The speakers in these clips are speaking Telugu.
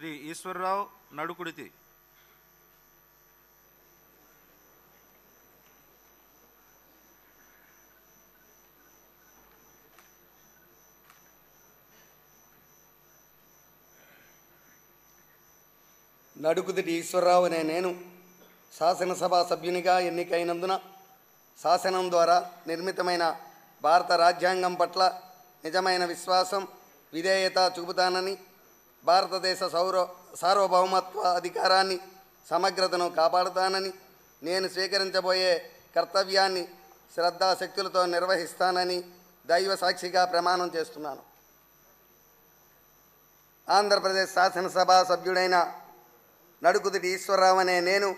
శ్రీ ఈశ్వరరావు నడుకుడితి. నడుకుదిటి ఈశ్వరరావు అనే నేను శాసనసభ సభ్యునిగా ఎన్నికైనందున శాసనం ద్వారా నిర్మితమైన భారత రాజ్యాంగం పట్ల నిజమైన విశ్వాసం, విధేయత చూపుతానని, భారతదేశ సార్వభౌమత్వ అధికారాన్ని, సమగ్రతను కాపాడుతానని, నేను స్వీకరించబోయే కర్తవ్యాన్ని శ్రద్ధాశక్తులతో నిర్వహిస్తానని దైవ సాక్షిగా ప్రమాణం చేస్తున్నాను. ఆంధ్రప్రదేశ్ శాసనసభ సభ్యుడైన నడుకుదిటి ఈశ్వరరావు అనే నేను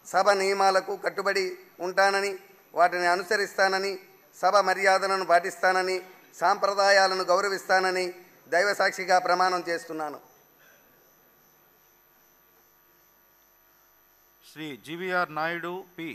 సభ నియమాలకు కట్టుబడి ఉంటానని, వాటిని అనుసరిస్తానని, సభ మర్యాదలను పాటిస్తానని, సాంప్రదాయాలను గౌరవిస్తానని దైవ సాక్షిగా ప్రమాణం చేస్తున్నాను. Shri GVR Naidu P.